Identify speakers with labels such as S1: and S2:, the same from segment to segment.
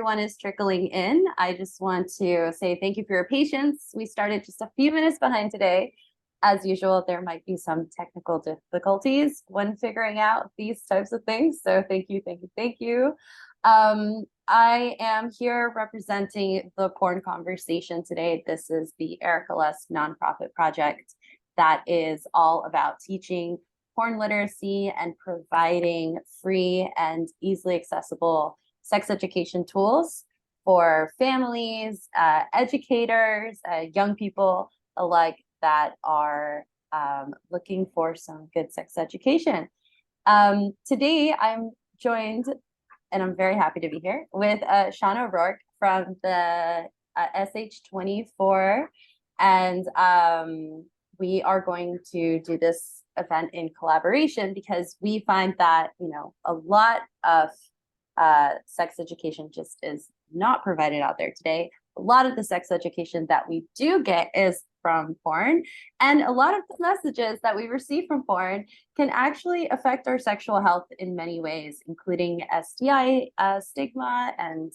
S1: Everyone is trickling in. I just want to say thank you for your patience. We started just a few minutes behind today. As usual, there might be some technical difficulties when figuring out these types of things. So thank you, thank you, thank you. I am here representing the Porn Conversation today. This is the Erica Lust nonprofit project that is all about teaching porn literacy and providing free and easily accessible sex education tools for families, educators, young people alike that are looking for some good sex education. Today, I'm joined, and I'm very happy to be here, with Shauna O'Rourke from the SH24. And we are going to do this event in collaboration because we find that, a lot of sex education just is not provided out there today. A lot of the sex education that we do get is from porn, and a lot of the messages that we receive from porn can actually affect our sexual health in many ways, including STI stigma and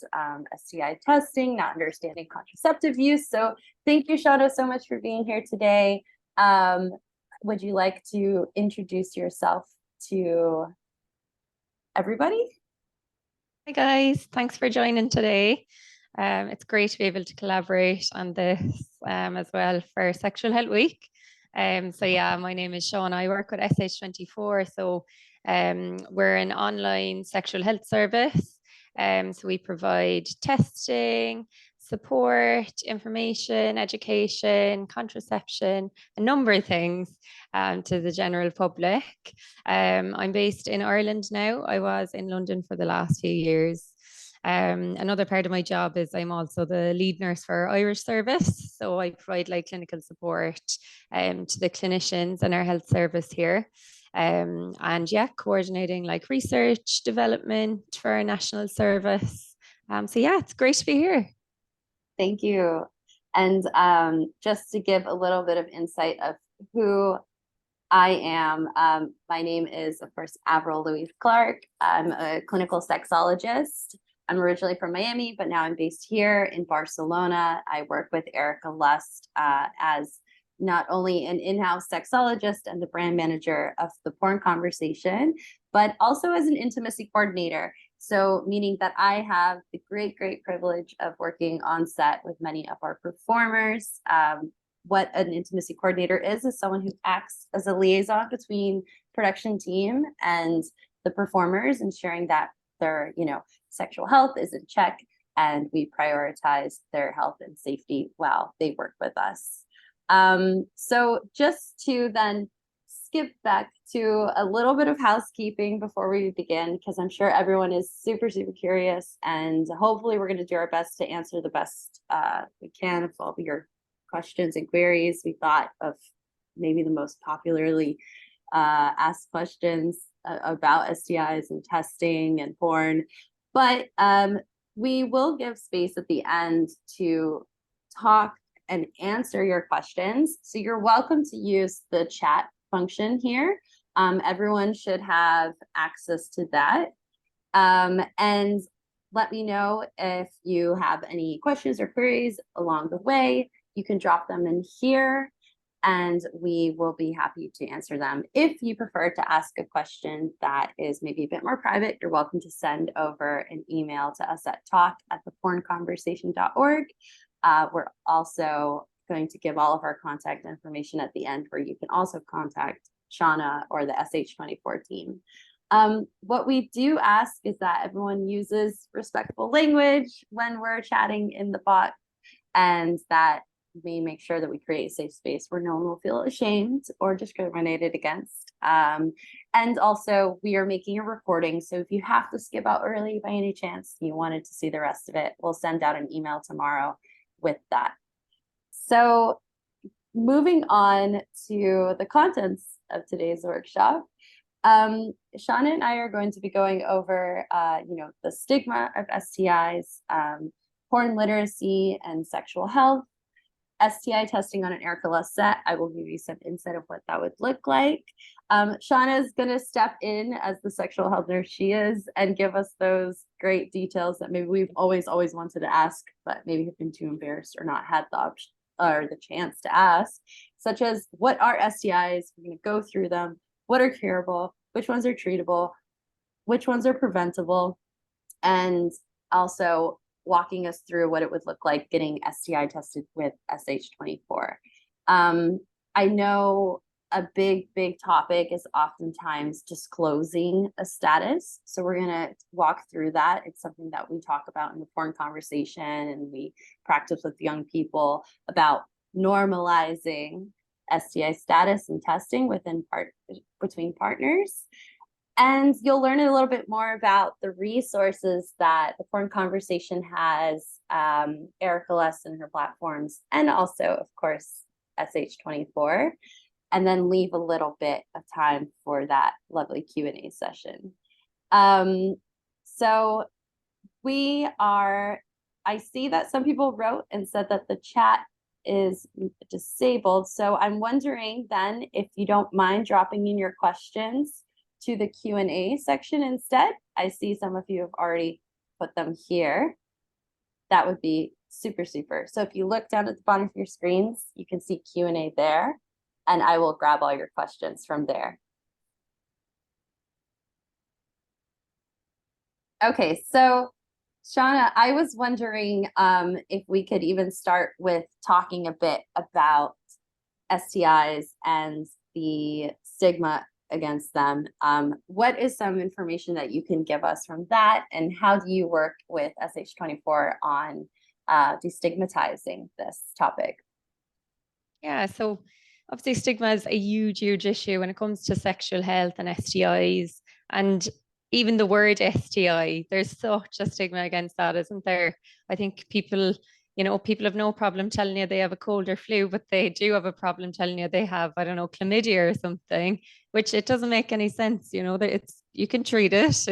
S1: STI testing, not understanding contraceptive use. So thank you, Shauna, so much for being here today. Would you like to introduce yourself to everybody?
S2: Hi guys, thanks for joining today. It's great to be able to collaborate on this as well for Sexual Health Week. My name is Shauna. I work with SH24. So we're an online sexual health service. So we provide testing, support, information, education, contraception, a number of things to the general public. I'm based in Ireland now. I was in London for the last few years. Another part of my job is I'm also the lead nurse for our Irish service. So I provide clinical support to the clinicians in our health service here. Coordinating research development for our national service. It's great to be here.
S1: Thank you. And just to give a little bit of insight of who I am, my name is, of course, Avril Louise Clarke. I'm a clinical sexologist. I'm originally from Miami, but now I'm based here in Barcelona. I work with Erica Lust as not only an in-house sexologist and the brand manager of the Porn Conversation, but also as an intimacy coordinator. So meaning that I have the great privilege of working on set with many of our performers. What an intimacy coordinator is someone who acts as a liaison between production team and the performers, ensuring that their, sexual health is in check and we prioritize their health and safety while they work with us. So just to then skip back to a little bit of housekeeping before we begin, because I'm sure everyone is super curious, and hopefully we're going to do our best to answer the best we can of all of your questions and queries. We thought of maybe the most popularly asked questions about STIs and testing and porn, but we will give space at the end to talk and answer your questions. So you're welcome to use the chat function here. Everyone should have access to that. And let me know if you have any questions or queries along the way. You can drop them in here and we will be happy to answer them. If you prefer to ask a question that is maybe a bit more private, you're welcome to send over an email to us at talk@thepornconversation.org. We're also going to give all of our contact information at the end, where you can also contact Shauna or the SH24 team. What we do ask is that everyone uses respectful language when we're chatting in the bot, and that we make sure that we create a safe space where no one will feel ashamed or discriminated against. And also, we are making a recording, so if you have to skip out early by any chance, you wanted to see the rest of it, we'll send out an email tomorrow with that. So moving on to the contents of today's workshop, Shauna and I are going to be going over, the stigma of STIs, porn literacy and sexual health, STI testing on an Erica set. I will give you some insight of what that would look like. Shauna is going to step in as the sexual health nurse she is and give us those great details that maybe we've always wanted to ask, but maybe have been too embarrassed or not had the option or the chance to ask, such as what are STIs? We're going to go through them. What are curable? Which ones are treatable? Which ones are preventable? And also walking us through what it would look like getting STI tested with SH24. I know a big topic is oftentimes disclosing a status. So we're going to walk through that. It's something that we talk about in the porn conversation, and we practice with young people about normalizing STI status and testing between partners. And you'll learn a little bit more about the resources that the Porn Conversation has, Erica Less and her platforms, and also, of course, SH24, and then leave a little bit of time for that lovely Q&A session. So I see that some people wrote and said that the chat is disabled. So I'm wondering then if you don't mind dropping in your questions to the Q&A section instead. I see some of you have already put them here. That would be super. So if you look down at the bottom of your screens, you can see Q&A there, and I will grab all your questions from there. Okay, so Shauna, I was wondering if we could even start with talking a bit about STIs and the stigma against them. What is some information that you can give us from that, and how do you work with SH24 on destigmatizing this topic?
S2: Yeah, so obviously stigma is a huge issue when it comes to sexual health and STIs, and even the word STI, there's such a stigma against that, isn't there? I think people have no problem telling you they have a cold or flu, but they do have a problem telling you they have, I don't know, chlamydia or something, which it doesn't make any sense. That you can treat it.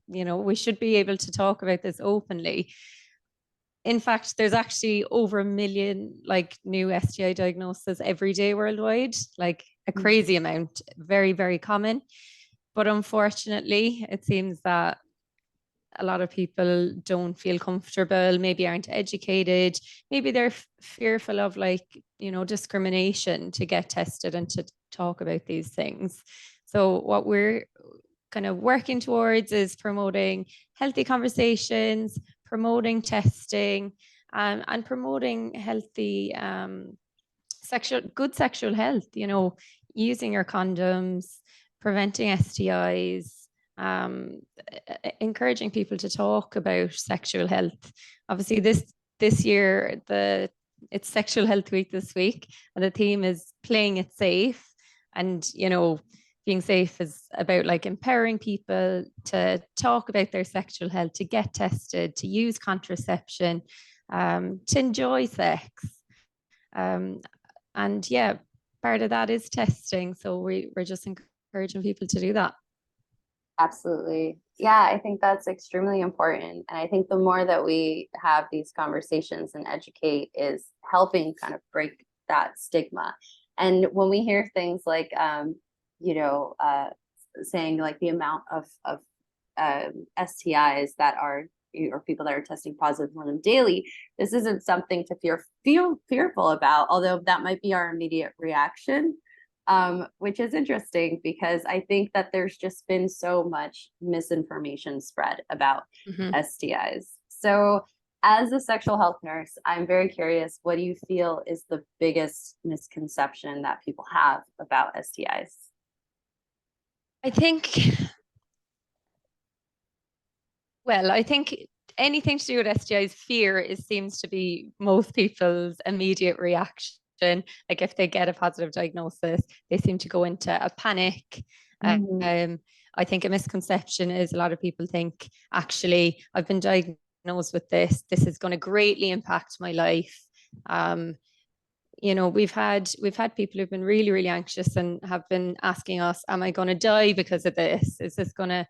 S2: We should be able to talk about this openly. In fact, there's actually over 1 million new STI diagnoses every day worldwide, like a crazy amount, very, very common. But unfortunately, it seems that a lot of people don't feel comfortable, maybe aren't educated, maybe they're fearful of discrimination to get tested and to talk about these things. So what we're kind of working towards is promoting healthy conversations, promoting testing, and promoting healthy good sexual health, using your condoms, preventing STIs, encouraging people to talk about sexual health. Obviously, this year it's Sexual Health Week this week, and the theme is playing it safe. And being safe is about empowering people to talk about their sexual health, to get tested, to use contraception, to enjoy sex. And yeah, part of that is testing. So we're just encouraging people to do that.
S1: Absolutely. Yeah, I think that's extremely important. And I think the more that we have these conversations and educate is helping kind of break that stigma. And when we hear things like, saying the amount of STIs that are, or people that are testing positive for them daily, this isn't something to feel fearful about, although that might be our immediate reaction. Which is interesting because I think that there's just been so much misinformation spread about STIs. So as a sexual health nurse, I'm very curious, what do you feel is the biggest misconception that people have about STIs?
S2: I think anything to do with STIs, fear seems to be most people's immediate reaction. Like if they get a positive diagnosis, they seem to go into a panic. I think a misconception is a lot of people think, actually, I've been diagnosed with this is going to greatly impact my life. We've had people who've been really, really anxious and have been asking us, am I going to die because of this? Is this going to,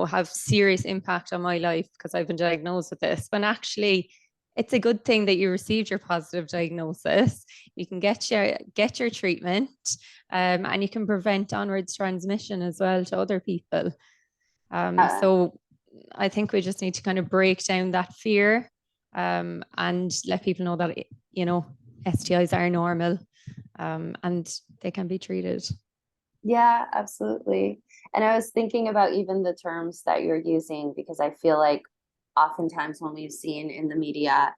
S2: have serious impact on my life because I've been diagnosed with this? When actually it's a good thing that you received your positive diagnosis. You can get your treatment, and you can prevent onwards transmission as well to other people.
S1: Uh,
S2: So I think we just need to kind of break down that fear, and let people know that, STIs are normal, and they can be treated.
S1: yeah, absolutely. And I was thinking about even the terms that you're using because I feel like oftentimes when we've seen in the media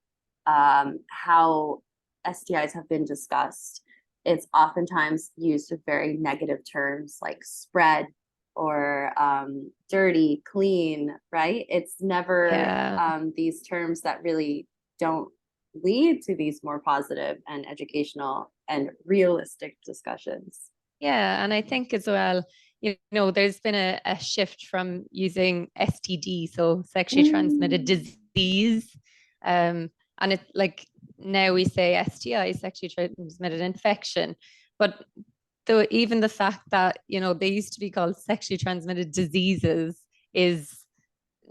S1: how STIs have been discussed, it's oftentimes used with very negative terms like spread or dirty, clean, right? It's never
S2: Yeah.
S1: these terms that really don't lead to these more positive and educational and realistic discussions.
S2: Yeah, and I think as well, there's been a shift from using STD, so sexually transmitted
S1: Mm.
S2: disease, and it's like now we say STI, sexually transmitted infection, but even the fact that they used to be called sexually transmitted diseases is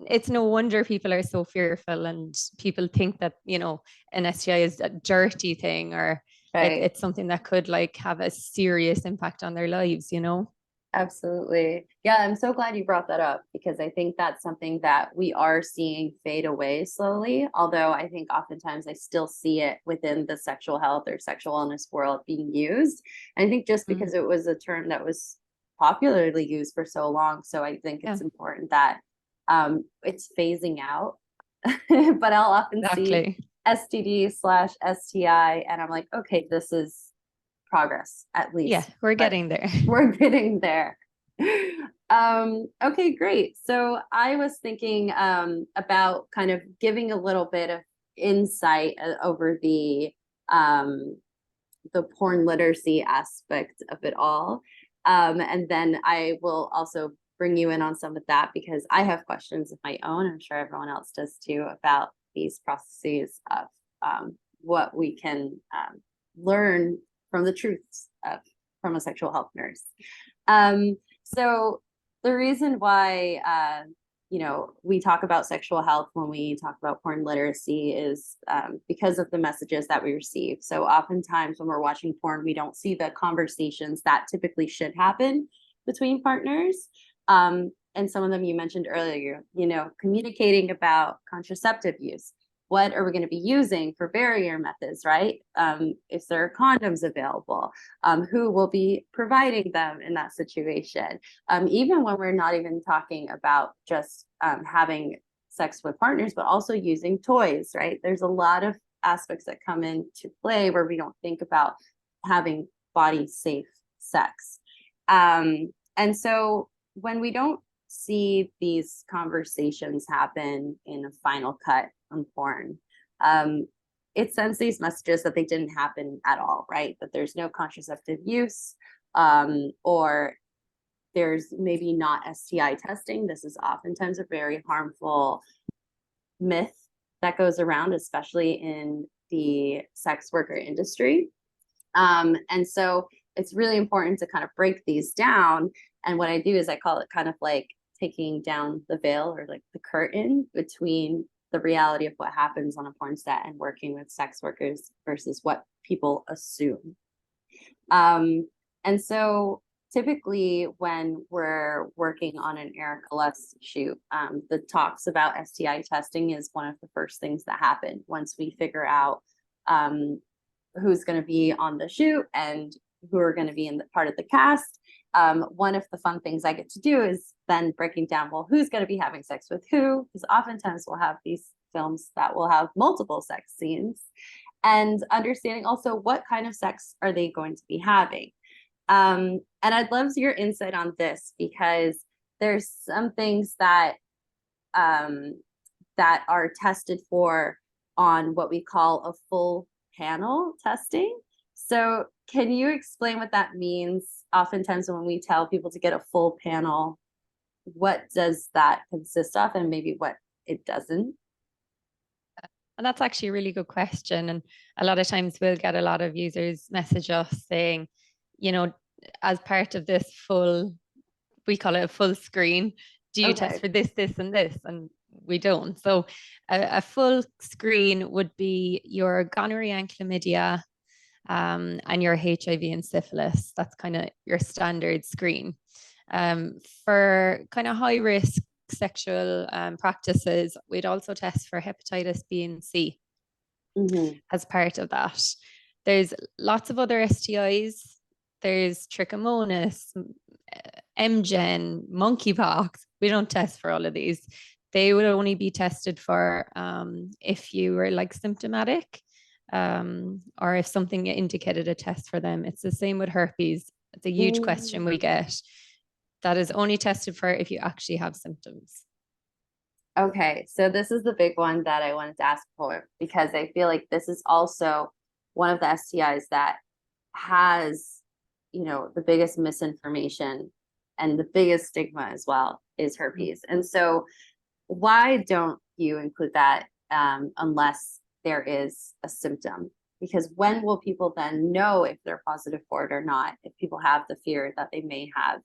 S2: it's no wonder people are so fearful, and people think that an STI is a dirty thing, or
S1: Right.
S2: it's something that could like have a serious impact on their lives.
S1: Absolutely. Yeah, I'm so glad you brought that up because I think that's something that we are seeing fade away slowly. Although I think oftentimes I still see it within the sexual health or sexual wellness world being used. And I think just
S2: Mm.
S1: because it was a term that was popularly used for so long. So I think
S2: Yeah,
S1: it's important that it's phasing out. But I'll often see
S2: exactly.
S1: STD/STI, and I'm like, okay, this is progress at
S2: Yeah,
S1: least,
S2: we're
S1: but
S2: getting there.
S1: we're getting there. Okay, great. So I was thinking about kind of giving a little bit of insight over the porn literacy aspect of it all. And then I will also bring you in on some of that because I have questions of my own. I'm sure everyone else does too about these processes of what we can learn from the truths of from a sexual health nurse. So the reason why we talk about sexual health when we talk about porn literacy is because of the messages that we receive. So oftentimes when we're watching porn, we don't see the conversations that typically should happen between partners. And some of them you mentioned earlier, communicating about contraceptive use. What are we going to be using for barrier methods, right? If there are condoms available, who will be providing them in that situation? Even when we're not even talking about just having sex with partners, but also using toys, right? There's a lot of aspects that come into play where we don't think about having body safe sex. And so when we don't see these conversations happen in a final cut on porn, it sends these messages that they didn't happen at all, right? That there's no contraceptive use, or there's maybe not STI testing. This is oftentimes a very harmful myth that goes around, especially in the sex worker industry. And so it's really important to kind of break these down. And what I do is I call it kind of like taking down the veil or like the curtain between the reality of what happens on a porn set and working with sex workers versus what people assume. And so typically when we're working on an Erica Less shoot, the talks about STI testing is one of the first things that happen once we figure out who's going to be on the shoot and who are going to be in the part of the cast. One of the fun things I get to do is then breaking down, well, who's going to be having sex with who? Because oftentimes we'll have these films that will have multiple sex scenes, and understanding also what kind of sex are they going to be having. And I'd love your insight on this because there's some things that are tested for on what we call a full panel testing. So can you explain what that means? Oftentimes when we tell people to get a full panel, what does that consist of and maybe what it doesn't?
S2: And that's actually a really good question. And a lot of times we'll get a lot of users message us saying, you know, as part of this full, we call it a full screen, do you test
S1: Okay.
S2: for this, this, and this? And we don't. So a full screen would be your gonorrhea and chlamydia, and your HIV and syphilis. That's kind of your standard screen. For kind of high risk sexual practices, we'd also test for hepatitis B and C as part of that. There's lots of other STIs. There's trichomonas, MGen, monkeypox. We don't test for all of these. They would only be tested for if you were like symptomatic, or if something indicated a test for them. It's the same with herpes. It's a huge question we get. That is only tested for if you actually have symptoms.
S1: Okay, so this is the big one that I wanted to ask for, because I feel like this is also one of the STIs that has, the biggest misinformation and the biggest stigma as well is herpes. And so why don't you include that unless there is a symptom? Because when will people then know if they're positive for it or not? If people have the fear that they may have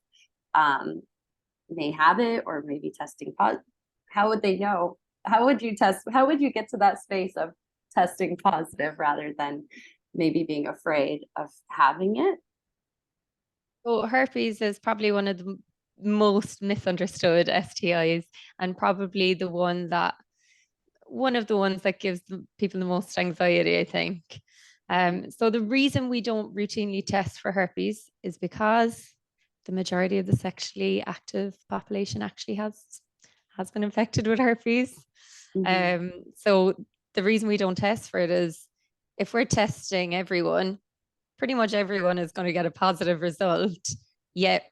S1: it, or maybe testing positive, how would they know? How would you test? How would you get to that space of testing positive rather than maybe being afraid of having it?
S2: So herpes is probably one of the most misunderstood STIs, and probably one of the ones that gives people the most anxiety, I think. So the reason we don't routinely test for herpes is because the majority of the sexually active population actually has been infected with herpes. So the reason we don't test for it is if we're testing everyone, pretty much everyone is going to get a positive result. Yet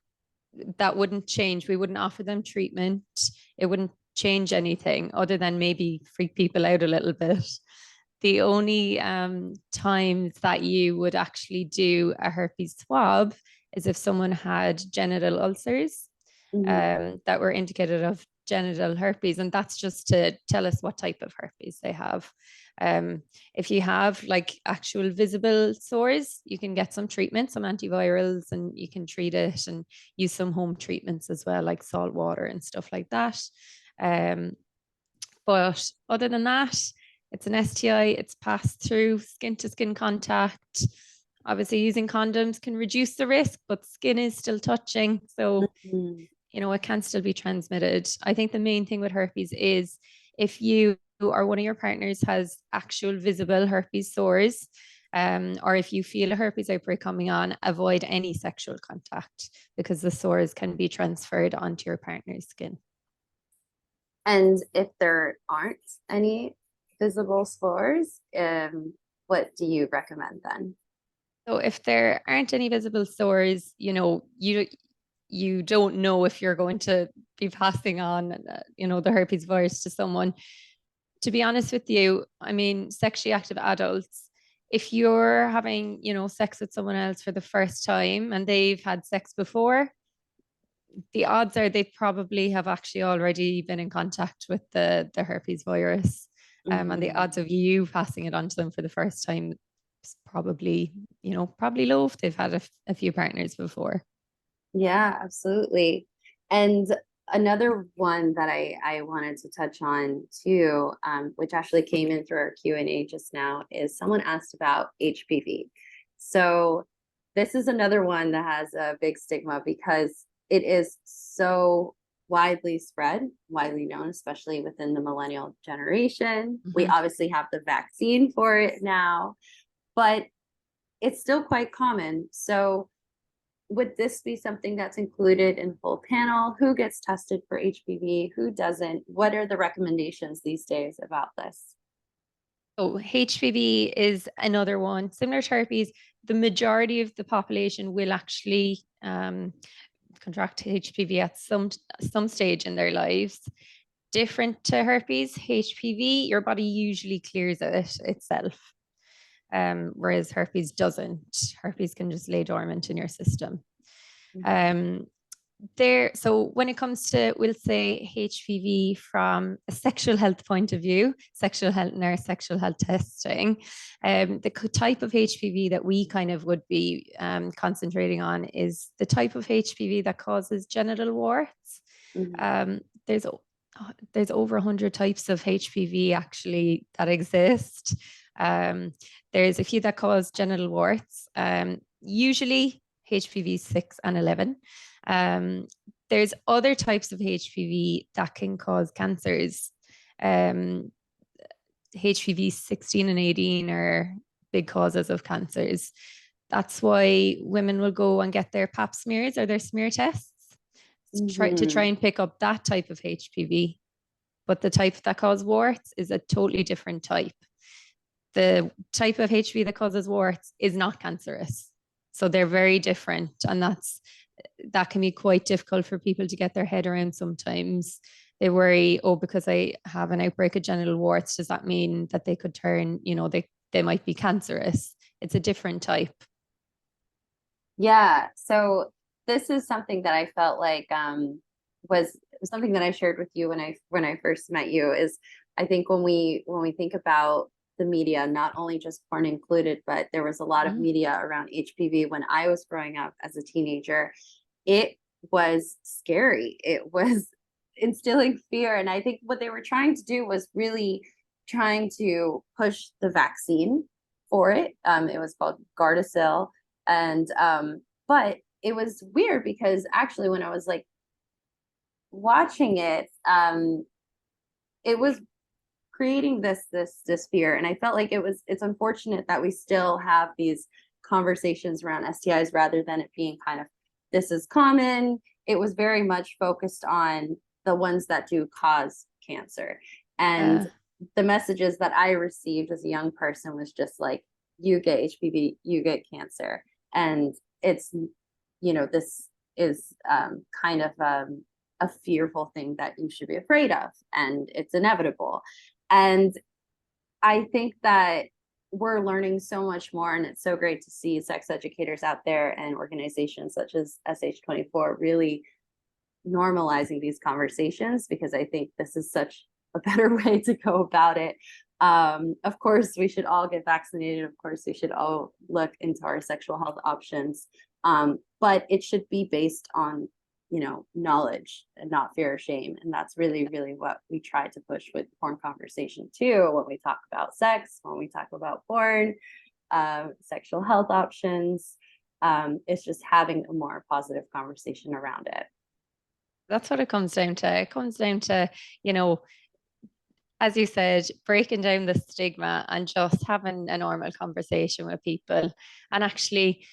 S2: that wouldn't change. We wouldn't offer them treatment. It wouldn't change anything other than maybe freak people out a little bit. The only times that you would actually do a herpes swab is if someone had genital ulcers that were indicative of genital herpes, and that's just to tell us what type of herpes they have. If you have like actual visible sores, you can get some treatment, some antivirals, and you can treat it and use some home treatments as well, like salt water and stuff like that. But other than that, it's an STI. It's passed through skin to skin contact. Obviously, using condoms can reduce the risk, but skin is still touching. So, it can still be transmitted. I think the main thing with herpes is if you or one of your partners has actual visible herpes sores, or if you feel a herpes outbreak coming on, avoid any sexual contact because the sores can be transferred onto your partner's skin.
S1: And if there aren't any visible sores, what do you recommend then?
S2: So if there aren't any visible sores, you don't know if you're going to be passing on, the herpes virus to someone. To be honest with you, I mean, sexually active adults, if you're having, sex with someone else for the first time and they've had sex before, the odds are they probably have actually already been in contact with the herpes virus. And the odds of you passing it on to them for the first time is probably low if they've had a few partners before.
S1: Yeah, absolutely. And another one that I wanted to touch on too, which actually came in through our Q&A just now, is someone asked about HPV. So this is another one that has a big stigma because it is so widely spread, widely known, especially within the millennial generation. We obviously have the vaccine for it now, but it's still quite common. So would this be something that's included in full panel? Who gets tested for HPV? Who doesn't? What are the recommendations these days about this?
S2: So HPV is another one. Similar to herpes, the majority of the population will actually contract HPV at some stage in their lives. Different to herpes, HPV, your body usually clears it itself, whereas herpes doesn't. Herpes can just lay dormant in your system. So when it comes to, we'll say HPV from a sexual health point of view, sexual health nurse, sexual health testing, the type of HPV that we kind of would be concentrating on is the type of HPV that causes genital warts. There's there's over 100 types of HPV actually that exist. Um, there's a few that cause genital warts, usually HPV 6 and 11. Um, there's other types of HPV that can cause cancers. Um, HPV 16 and 18 are big causes of cancers. That's why women will go and get their pap smears or their smear tests to try
S1: Mhm.
S2: and pick up that type of HPV. But the type that causes warts is a totally different type. The type of HPV that causes warts is not cancerous. So they're very different. And that can be quite difficult for people to get their head around sometimes. They worry, oh, because I have an outbreak of genital warts, does that mean that they could turn, they might be cancerous? It's a different type.
S1: Yeah. So this is something that I felt like was something that I shared with you when I first met you is I think when we think about the media, not only just porn included, but there was a lot of
S2: Mhm.
S1: media around HPV when I was growing up as a teenager. It was scary. It was instilling fear. And I think what they were trying to do was really trying to push the vaccine for it. It was called Gardasil. And but it was weird because actually when I was like watching it, it was creating this fear. And I felt like it's unfortunate that we still have these conversations around STIs rather than it being kind of this is common. It was very much focused on the ones that do cause cancer. And
S2: Yeah.
S1: the messages that I received as a young person was just like, you get HPV, you get cancer. And it's, this is kind of a fearful thing that you should be afraid of, and it's inevitable. And I think that we're learning so much more, and it's so great to see sex educators out there and organizations such as SH24 really normalizing these conversations, because I think this is such a better way to go about it. Of course, we should all get vaccinated. Of course, we should all look into our sexual health options. But it should be based on, knowledge and not fear or shame. And that's really, really what we try to push with porn conversation too. When we talk about sex, when we talk about porn, sexual health options, it's just having a more positive conversation around it.
S2: That's what it comes down to. It comes down to, you know, as you said, breaking down the stigma and just having a normal conversation with people. And actually,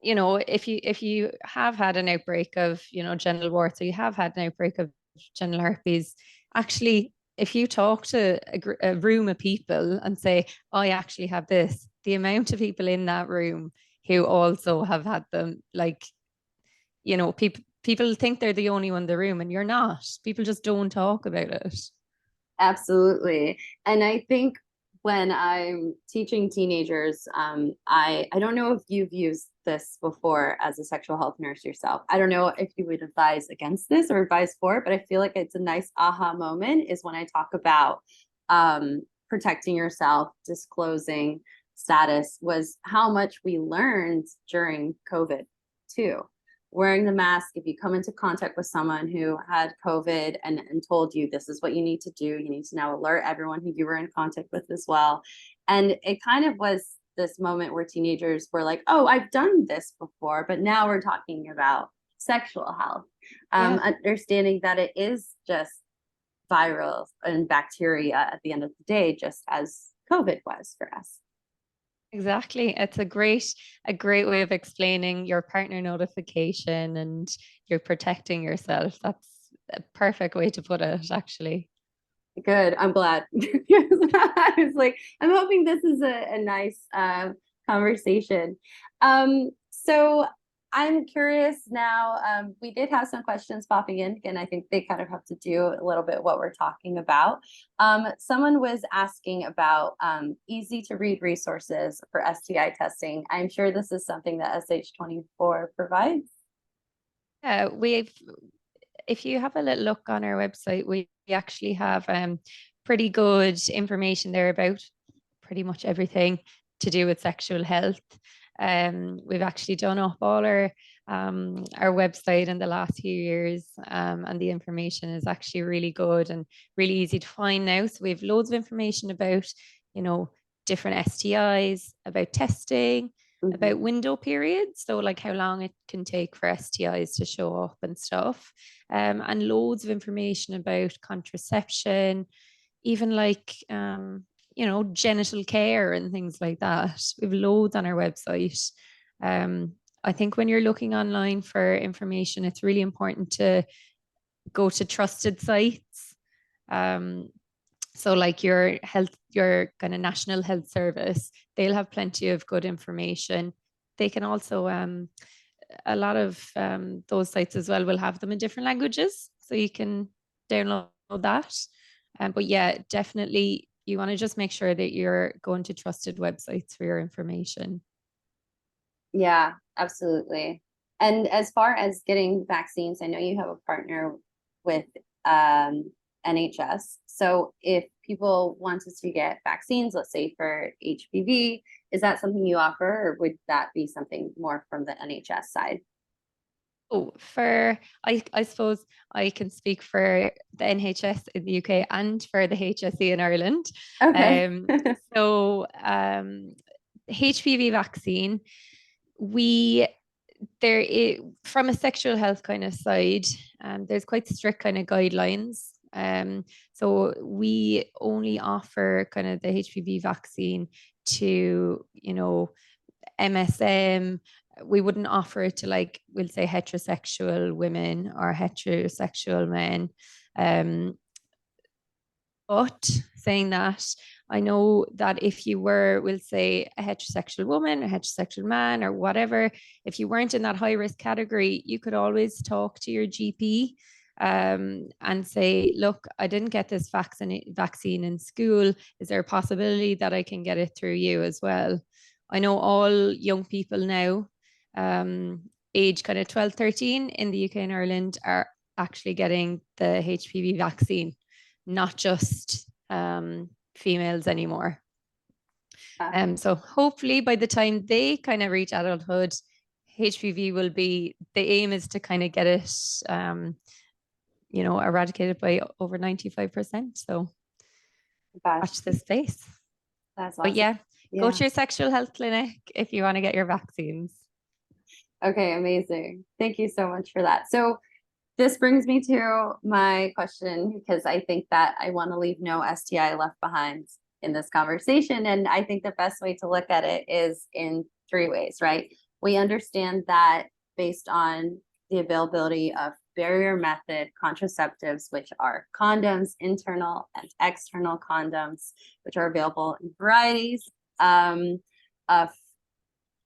S2: if you have had an outbreak of, genital warts, or you have had an outbreak of genital herpes, actually, if you talk to a room of people and say, oh, I actually have this, the amount of people in that room who also have had them, like, people think they're the only one in the room, and you're not. People just don't talk about it.
S1: Absolutely. And I think when I'm teaching teenagers, I don't know if you've used this before as a sexual health nurse yourself. I don't know if you would advise against this or advise for it, but I feel like it's a nice aha moment is when I talk about protecting yourself, disclosing status, was how much we learned during COVID too. Wearing the mask, if you come into contact with someone who had COVID and told you this is what you need to do, you need to now alert everyone who you were in contact with as well. And it kind of was this moment where teenagers were like, oh, I've done this before, but now we're talking about sexual health.
S2: Yeah.
S1: Understanding that it is just viral and bacteria at the end of the day, just as COVID was for us.
S2: Exactly. It's a great way of explaining your partner notification and you're protecting yourself. That's a perfect way to put it, actually.
S1: Good. I'm glad. I was like, I'm hoping this is a nice conversation. So I'm curious now. We did have some questions popping in, and I think they kind of have to do a little bit what we're talking about. Someone was asking about easy to read resources for STI testing. I'm sure this is something that SH24 provides.
S2: We've if you have a little look on our website, we actually have pretty good information there about pretty much everything to do with sexual health. We've actually done up all our our website in the last few years, and the information is actually really good and really easy to find now. So we have loads of information about, different STIs, about testing, about
S1: Mhm.
S2: window periods. So like how long it can take for STIs to show up and stuff. And loads of information about contraception, even like, genital care and things like that. We have loads on our website. Um, I think when you're looking online for information, it's really important to go to trusted sites. Um, so like your kind of National Health Service, they'll have plenty of good information. They can also, a lot of those sites as well will have them in different languages. So you can download that. But yeah, definitely you want to just make sure that you're going to trusted websites for your information.
S1: Yeah, absolutely. And as far as getting vaccines, I know you have a partner with NHS. So if people wanted to get vaccines, let's say for HPV, is that something you offer, or would that be something more from the NHS side?
S2: Oh, I suppose I can speak for the NHS in the UK and for the HSE in Ireland.
S1: Okay.
S2: Um, so HPV vaccine, we there is, from a sexual health kind of side, there's quite strict kind of guidelines. So we only offer kind of the HPV vaccine to, MSM. We wouldn't offer it to, like, we'll say heterosexual women or heterosexual men. Um, but saying that, I know that if you were, we'll say, a heterosexual woman, a heterosexual man, or whatever, if you weren't in that high risk category, you could always talk to your GP, and say, look, I didn't get this vaccine in school. Is there a possibility that I can get it through you as well? I know all young people now, age kind of 12, 13 in the UK and Ireland, are actually getting the HPV vaccine, not just females anymore.
S1: Yeah,
S2: So hopefully by the time they kind of reach adulthood, HPV will be, the aim is to kind of get it, eradicated by over 95%. So
S1: gosh,
S2: watch this space.
S1: that's
S2: But
S1: awesome.
S2: yeah, go
S1: Yeah.
S2: to your sexual health clinic if you want to get your vaccines.
S1: Okay, amazing. Thank you so much for that. So this brings me to my question, because I think that I want to leave no STI left behind in this conversation. And I think the best way to look at it is in three ways, right? We understand that based on the availability of barrier method contraceptives, which are condoms, internal and external condoms, which are available in varieties of,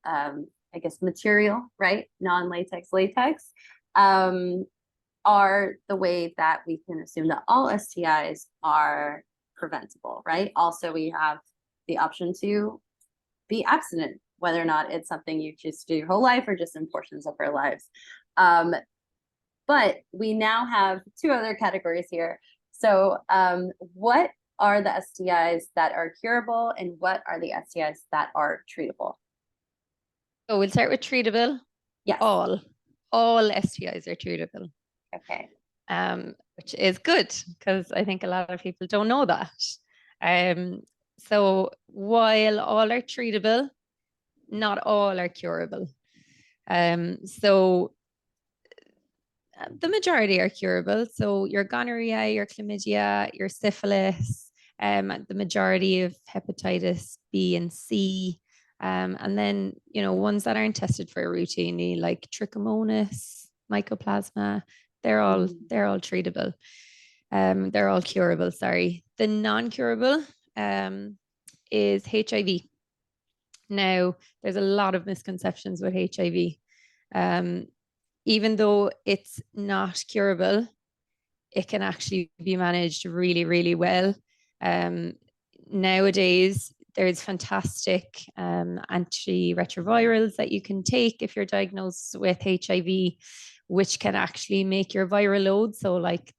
S1: I guess, material, right? Non-latex, latex. Um, are the way that we can assume that all STIs are preventable, right? Also, we have the option to be abstinent, whether or not it's something you choose to do your whole life or just in portions of our lives. But we now have two other categories here. So what are the STIs that are curable, and what are the STIs that are treatable?
S2: So we'll start with treatable.
S1: Yes.
S2: All STIs are treatable.
S1: Okay.
S2: Which is good because I think a lot of people don't know that. So while all are treatable, not all are curable. So the majority are curable. So your gonorrhea, your chlamydia, your syphilis, the majority of hepatitis B and C, and then ones that aren't tested for routinely, like trichomonas, mycoplasma, they're all treatable. They're all curable. Sorry, the non-curable is HIV. Now, there's a lot of misconceptions with HIV. Um, Even though it's not curable, it can actually be managed really, really well. Um, Nowadays, there's fantastic antiretrovirals that you can take if you're diagnosed with HIV, which can actually make your viral load. So, like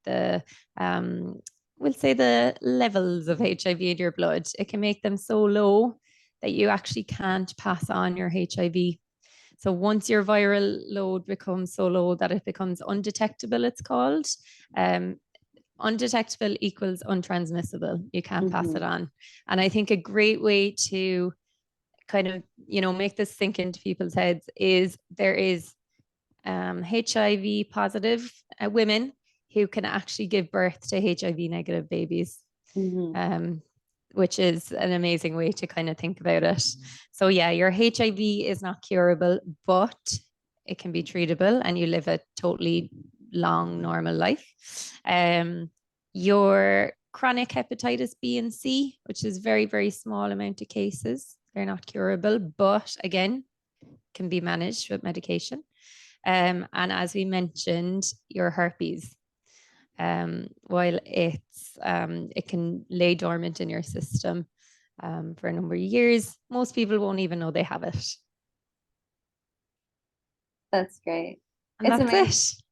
S2: we'll say the levels of HIV in your blood, it can make them so low that you actually can't pass on your HIV. So once your viral load becomes so low that it becomes undetectable, it's called. Undetectable equals untransmissible. You can't pass it on. And I think a great way to kind of, make this sink into people's heads is there is HIV positive women who can actually give birth to HIV negative babies, which is an amazing way to kind of think about it. So yeah, your HIV is not curable, but it can be treatable and you live a totally long, normal life. Your chronic hepatitis B and C, which is very, very small amount of cases, they're not curable, but again, can be managed with medication. And as we mentioned, your herpes, while it can lay dormant in your system for a number of years, most people won't even know they have it.
S1: That's great.
S2: And
S1: It's
S2: that's
S1: amazing.
S2: it.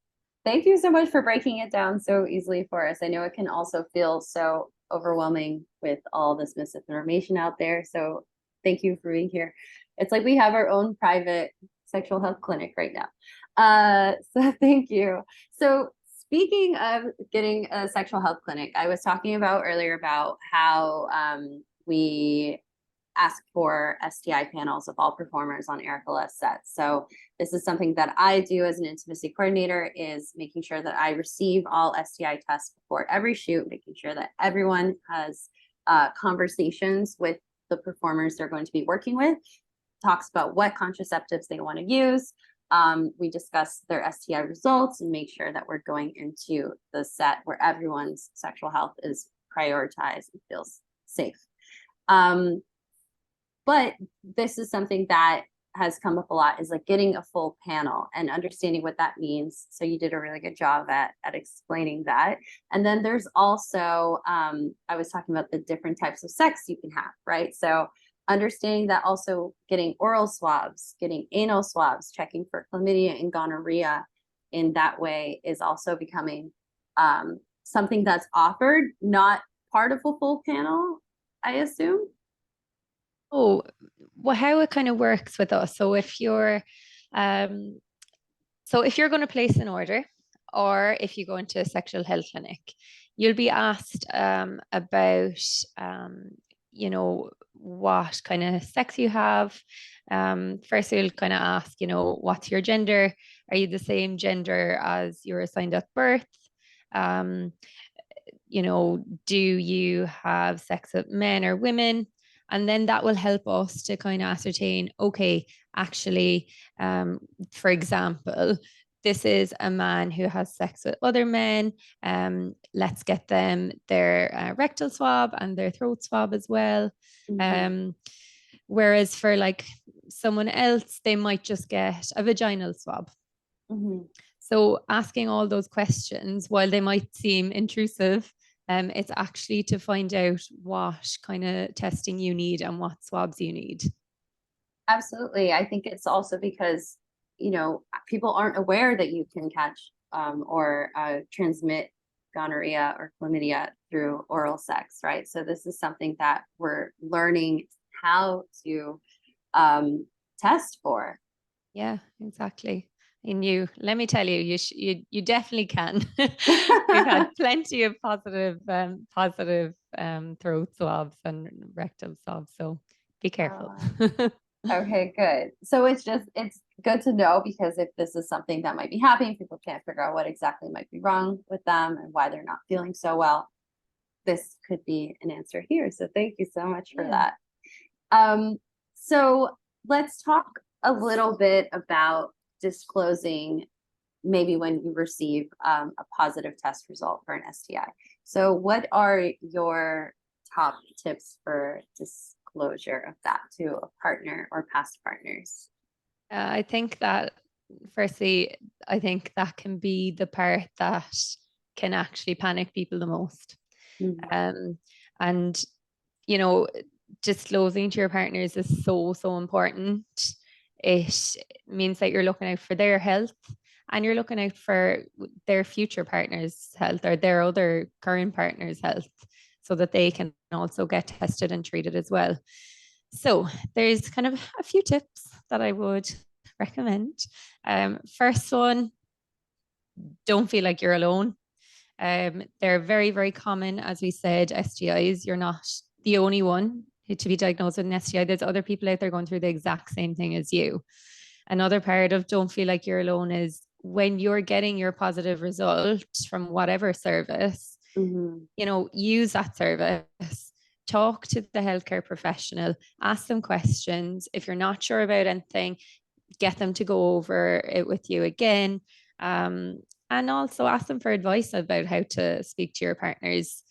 S1: Thank you so much for breaking it down so easily for us. I know it can also feel so overwhelming with all this misinformation out there. So thank you for being here. It's like we have our own private sexual health clinic right now. So thank you. So speaking of getting a sexual health clinic, I was talking about earlier about how we ask for STI panels of all performers on Avril sets. So this is something that I do as an intimacy coordinator, is making sure that I receive all STI tests before every shoot, making sure that everyone has conversations with the performers they're going to be working with, talks about what contraceptives they want to use. We discuss their STI results and make sure that we're going into the set where everyone's sexual health is prioritized and feels safe. But this is something that has come up a lot, is like getting a full panel and understanding what that means. So you did a really good job at explaining that. And then there's also, I was talking about the different types of sex you can have, right? So understanding that also getting oral swabs, getting anal swabs, checking for chlamydia and gonorrhea in that way is also becoming something that's offered, not part of a full panel, I assume.
S2: Oh, well, how it kind of works with us. So if you're going to place an order, or if you go into a sexual health clinic, you'll be asked about what kind of sex you have. First, you'll kind of ask, what's your gender? Are you the same gender as you're assigned at birth? Do you have sex with men or women? And then that will help us to kind of ascertain, okay, actually, for example, this is a man who has sex with other men. Let's get them their rectal swab and their throat swab as well. Whereas for like someone else, they might just get a vaginal swab. So asking all those questions, while they might seem intrusive, it's actually to find out what kind of testing you need and what swabs you need.
S1: Absolutely. I think it's also because, people aren't aware that you can catch or transmit gonorrhea or chlamydia through oral sex, right? So this is something that we're learning how to test for.
S2: Yeah, exactly. And let me tell you, you definitely can. We've had plenty of positive throat swabs and rectal swabs, so be careful.
S1: Okay, good. So it's good to know, because if this is something that might be happening, people can't figure out what exactly might be wrong with them and why they're not feeling so well, this could be an answer here. So thank you so much for that. So let's talk a little bit about disclosing maybe when you receive a positive test result for an STI. So what are your top tips for disclosure of that to a partner or past partners?
S2: I think that firstly, I think that can be the part that can actually panic people the most. And disclosing to your partners is so, so important. It means that you're looking out for their health and you're looking out for their future partner's health or their other current partner's health, so that they can also get tested and treated as well. So there's kind of a few tips that I would recommend. First one, don't feel like you're alone. They're very, very common. As we said, STIs, you're not the only one to be diagnosed with an STI. There's other people out there going through the exact same thing as you. Another part of don't feel like you're alone is when you're getting your positive results from whatever service, use that service. Talk to the healthcare professional, ask them questions. If you're not sure about anything, get them to go over it with you again. And also ask them for advice about how to speak to your partners.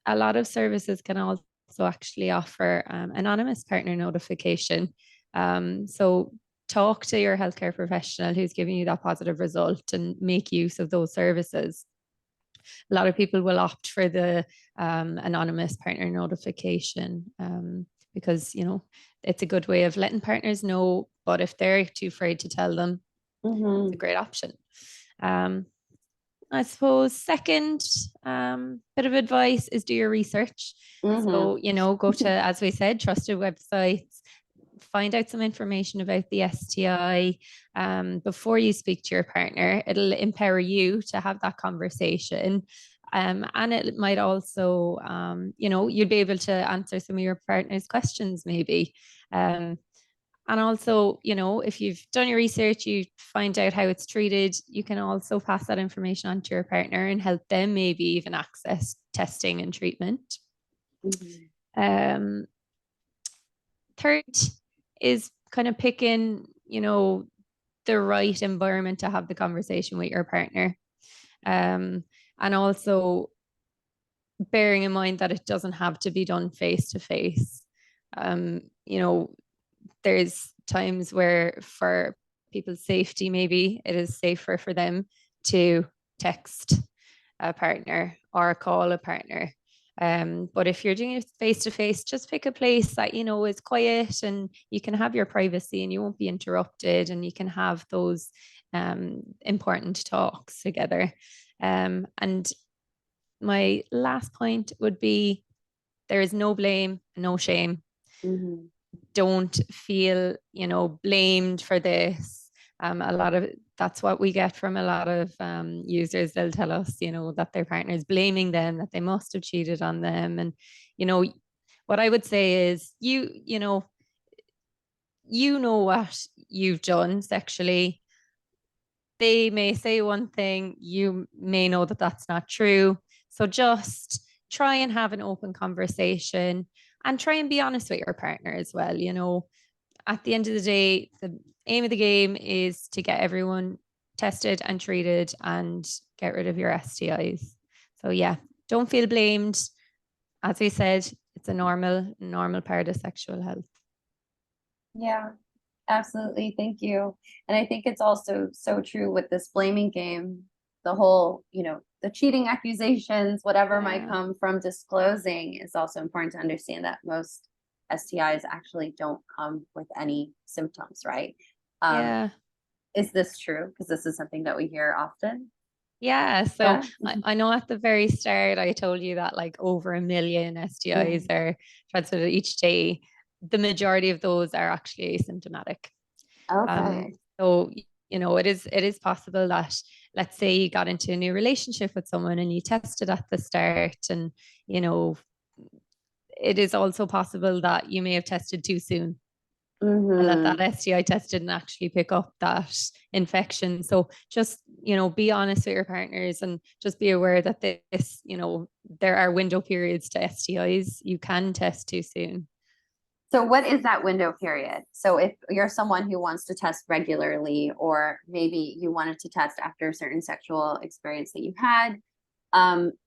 S2: A lot of services can also actually offer anonymous partner notification. So talk to your healthcare professional who's giving you that positive result and make use of those services. A lot of people will opt for the anonymous partner notification because, it's a good way of letting partners know. But if they're too afraid to tell them, it's a great option. I suppose second bit of advice is do your research. So, go to, as we said, trusted websites, find out some information about the STI before you speak to your partner. It'll empower you to have that conversation. And it might also, you'll be able to answer some of your partner's questions maybe. And also, if you've done your research, you find out how it's treated, you can also pass that information on to your partner and help them maybe even access testing and treatment. Third is kind of picking, the right environment to have the conversation with your partner. And also bearing in mind that it doesn't have to be done face to face. There's times where for people's safety, maybe it is safer for them to text a partner or call a partner. But if you're doing it face to face, just pick a place that, is quiet and you can have your privacy and you won't be interrupted and you can have those important talks together. And my last point would be there is no blame, no shame. Don't feel, blamed for this. A lot of that's what we get from a lot of users. They'll tell us, that their partner is blaming them, that they must have cheated on them. And, what I would say is you know what you've done sexually. They may say one thing, you may know that that's not true. So just try and have an open conversation and try and be honest with your partner as well. At the end of the day, the aim of the game is to get everyone tested and treated and get rid of your STIs. So yeah, don't feel blamed. As we said, it's a normal part of sexual health.
S1: Yeah, absolutely. Thank you. And I think it's also so true with this blaming game, the whole, the cheating accusations, whatever might come from disclosing, is also important to understand that most STIs actually don't come with any symptoms, right? Is this true? Because this is something that we hear often.
S2: Yeah. So I know at the very start, I told you that like over 1 million STIs are transmitted each day. The majority of those are actually asymptomatic.
S1: Okay.
S2: So, it is possible that, let's say you got into a new relationship with someone and you tested at the start and, it is also possible that you may have tested too soon. And that STI test didn't actually pick up that infection. So just, be honest with your partners and just be aware that this, there are window periods to STIs. You can test too soon.
S1: So what is that window period? So if you're someone who wants to test regularly, or maybe you wanted to test after a certain sexual experience that you had,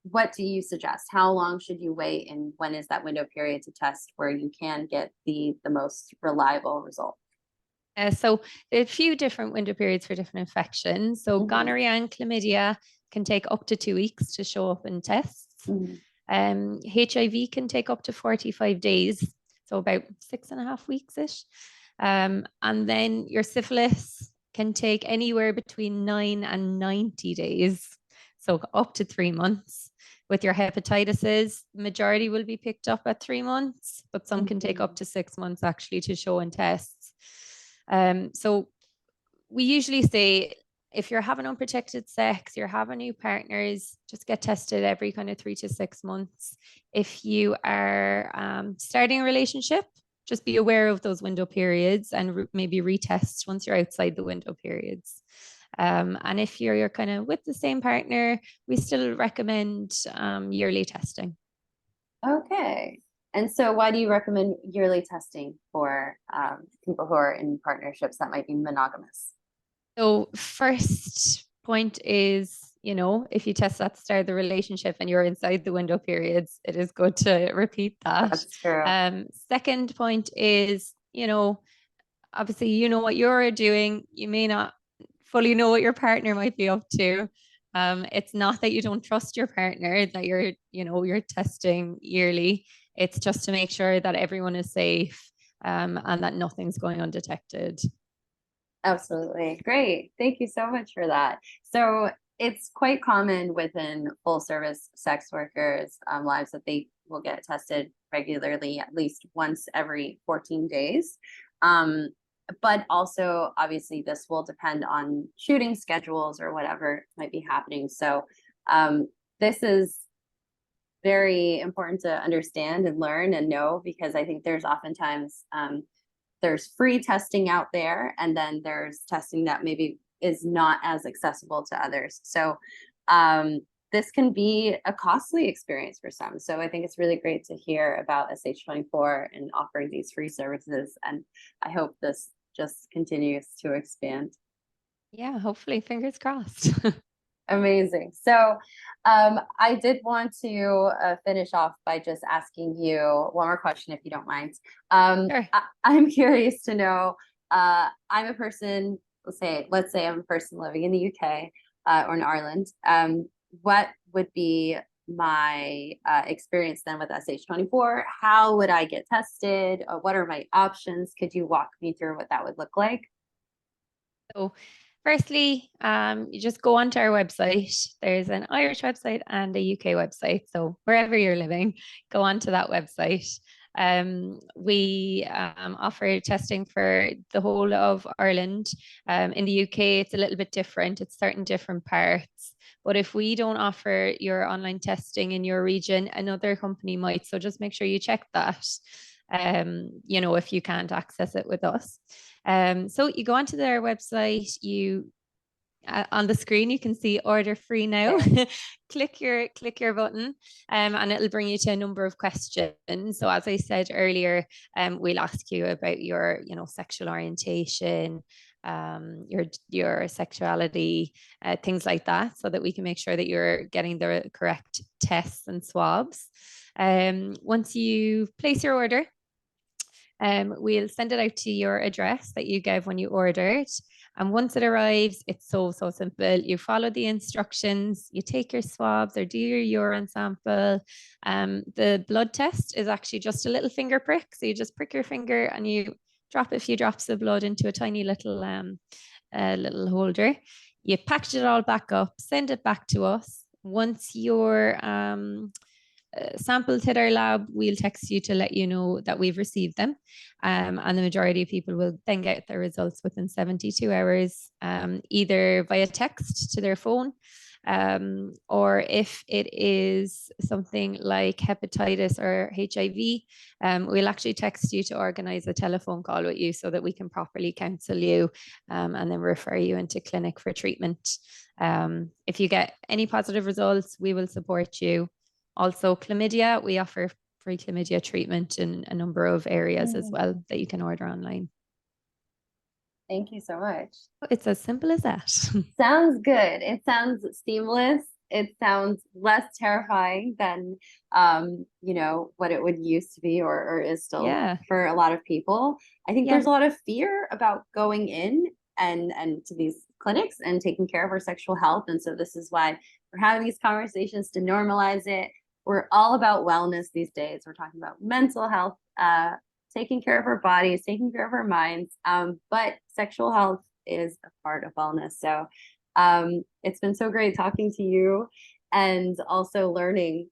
S1: what do you suggest? How long should you wait, and when is that window period to test where you can get the most reliable result?
S2: So there are a few different window periods for different infections. So gonorrhea and chlamydia can take up to 2 weeks to show up in tests. HIV can take up to 45 days, so about 6.5 weeks-ish. And then your syphilis can take anywhere between 9 and 90 days, so up to 3 months. With your hepatitis, majority will be picked up at 3 months, but some can take up to 6 months actually to show in tests. So we usually say if you're having unprotected sex, you're having new partners, just get tested every kind of 3 to 6 months. If you are starting a relationship, just be aware of those window periods and maybe retest once you're outside the window periods. And if you're kind of with the same partner, we still recommend yearly testing.
S1: Okay. And so why do you recommend yearly testing for people who are in partnerships that might be monogamous?
S2: So, first point is, if you test at the start of the relationship and you're inside the window periods, it is good to repeat that.
S1: That's true.
S2: Second point is, obviously, you know what you're doing. You may not fully know what your partner might be up to. It's not that you don't trust your partner that you're testing yearly. It's just to make sure that everyone is safe, and that nothing's going undetected.
S1: Absolutely. Great. Thank you so much for that. So it's quite common within full service sex workers' lives that they will get tested regularly, at least once every 14 days. Um, but also, obviously, this will depend on shooting schedules or whatever might be happening. So this is very important to understand and learn and know, because I think there's oftentimes there's free testing out there, and then there's testing that maybe is not as accessible to others. So this can be a costly experience for some. So I think it's really great to hear about SH24 and offering these free services. And I hope this just continues to expand.
S2: Yeah, hopefully, fingers crossed.
S1: Amazing. So I did want to finish off by just asking you one more question, if you don't mind.
S2: Sure.
S1: I'm curious to know, I'm a person, let's say I'm a person living in the UK or in Ireland. What would be my experience then with SH24? How would I get tested? What are my options? Could you walk me through what that would look like?
S2: So, firstly, you just go onto our website. There's an Irish website and a UK website. So, wherever you're living, go onto that website. We offer testing for the whole of Ireland. In the UK, it's a little bit different, it's certain different parts. But if we don't offer your online testing in your region, another company might. So just make sure you check that, if you can't access it with us. So you go onto their website, on the screen you can see order free now.
S1: Okay.
S2: click your button, and it'll bring you to a number of questions. So as I said earlier, we'll ask you about your sexual orientation, your sexuality, things like that, so that we can make sure that you're getting the correct tests and swabs. Once you place your order, we'll send it out to your address that you gave when you ordered. And once it arrives, it's so simple. You follow the instructions, you take your swabs or do your urine sample. The blood test is actually just a little finger prick. So you just prick your finger and you drop a few drops of blood into a tiny little little holder. You package it all back up, send it back to us. Once your samples hit our lab, we'll text you to let you know that we've received them. And the majority of people will then get their results within 72 hours, either via text to their phone, or if it is something like hepatitis or HIV, we'll actually text you to organize a telephone call with you so that we can properly counsel you, and then refer you into clinic for treatment. If you get any positive results, we will support you. Also, chlamydia, we offer free chlamydia treatment in a number of areas as well that you can order online.
S1: Thank you so much.
S2: It's as simple as that.
S1: Sounds good. It sounds seamless. It sounds less terrifying than what it would used to be, or is still
S2: Yeah.
S1: for a lot of people. I think
S2: Yeah.
S1: there's a lot of fear about going in and to these clinics and taking care of our sexual health. And so this is why we're having these conversations to normalize it. We're all about wellness these days. We're talking about mental health, taking care of our bodies, taking care of our minds. But sexual health is a part of wellness. So it's been so great talking to you and also learning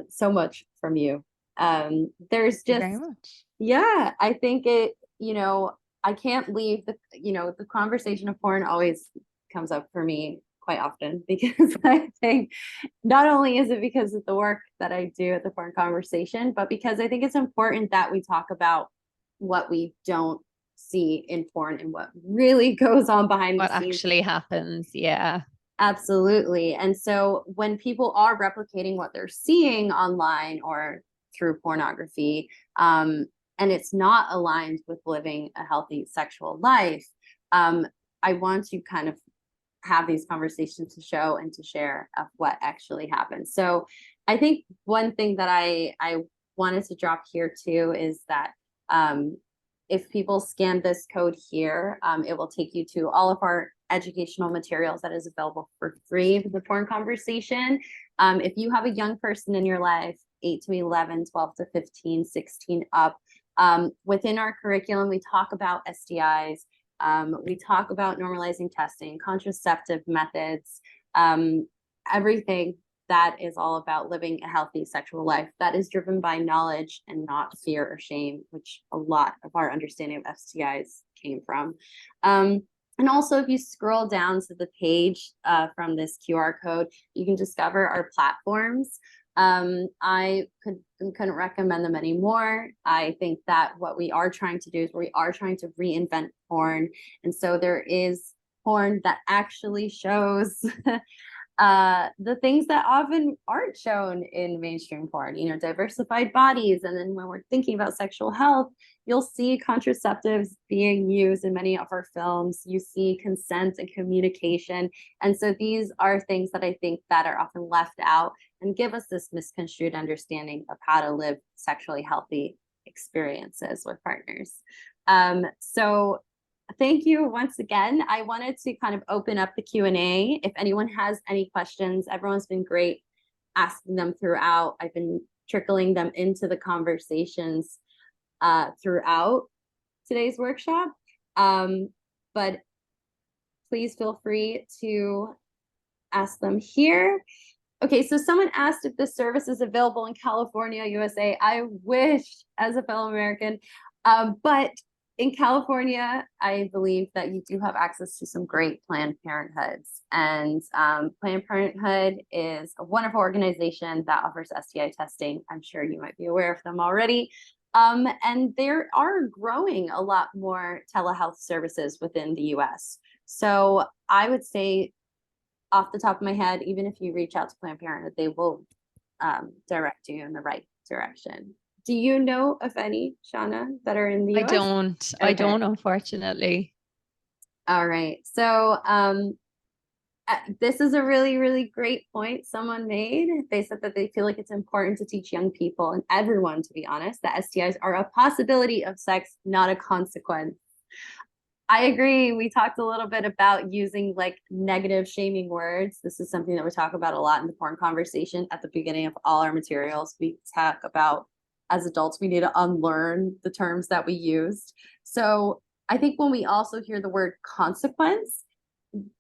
S1: so much from you. There's
S2: Thank you
S1: just,
S2: very much.
S1: yeah, I think I can't leave the conversation of porn always comes up for me quite often because I think not only is it because of the work that I do at the porn conversation, but because I think it's important that we talk about what we don't see in porn and what really goes on behind
S2: What
S1: the scenes.
S2: actually happens. Yeah.
S1: Absolutely. And so when people are replicating what they're seeing online or through pornography, and it's not aligned with living a healthy sexual life, I want to kind of have these conversations to show and to share of what actually happens. So I think one thing that I wanted to drop here too is that if people scan this code here, it will take you to all of our educational materials that is available for free for the porn conversation. If you have a young person in your life, 8 to 11, 12 to 15, 16 up, within our curriculum, we talk about STIs, we talk about normalizing testing, contraceptive methods, everything that is all about living a healthy sexual life that is driven by knowledge and not fear or shame, which a lot of our understanding of STIs came from. And also, if you scroll down to the page from this QR code, you can discover our platforms. I couldn't recommend them anymore. I think that what we are trying to do is we are trying to reinvent porn. And so there is porn that actually shows the things that often aren't shown in mainstream porn, diversified bodies. And then when we're thinking about sexual health, you'll see contraceptives being used in many of our films. You see consent and communication. And so these are things that I think that are often left out and give us this misconstrued understanding of how to live sexually healthy experiences with partners. So thank you once again. I wanted to kind of open up the Q&A. If anyone has any questions, everyone's been great asking them throughout. I've been trickling them into the conversations throughout today's workshop. But please feel free to ask them here. Okay, so someone asked if this service is available in California, USA. I wish, as a fellow American, but in California, I believe that you do have access to some great Planned Parenthoods. And Planned Parenthood is a wonderful organization that offers STI testing. I'm sure you might be aware of them already. And there are growing a lot more telehealth services within the US. So I would say, off the top of my head, even if you reach out to Planned Parenthood, they will direct you in the right direction. Do you know of any, Shauna, that are in the US?
S2: I don't, unfortunately.
S1: All right. So this is a really, really great point someone made. They said that they feel like it's important to teach young people and everyone, to be honest, that STIs are a possibility of sex, not a consequence. I agree. We talked a little bit about using like negative shaming words. This is something that we talk about a lot in the porn conversation. At the beginning of all our materials, we talk about, as adults, we need to unlearn the terms that we used. So I think when we also hear the word consequence,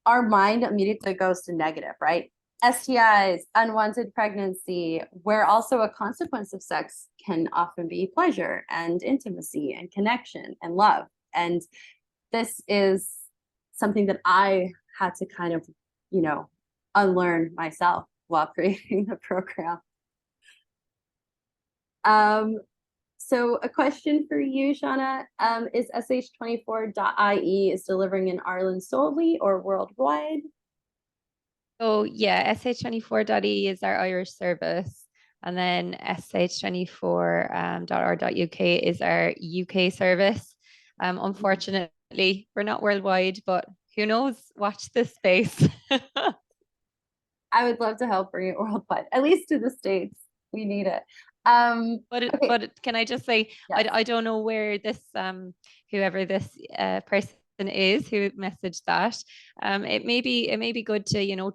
S1: our mind immediately goes to negative, right? STIs, unwanted pregnancy, where also a consequence of sex can often be pleasure and intimacy and connection and love. And this is something that I had to kind of, unlearn myself while creating the program. So a question for you, Shauna, is sh24.ie is delivering in Ireland solely or worldwide?
S2: So yeah, sh24.ie is our Irish service. And then sh24.org.uk is our UK service. Unfortunately, we're not worldwide, but who knows? Watch this space.
S1: I would love to help bring it worldwide, at least to the States. We need it.
S2: But can I just say,
S1: yes.
S2: I don't know where this whoever this person is who messaged that. It may be good to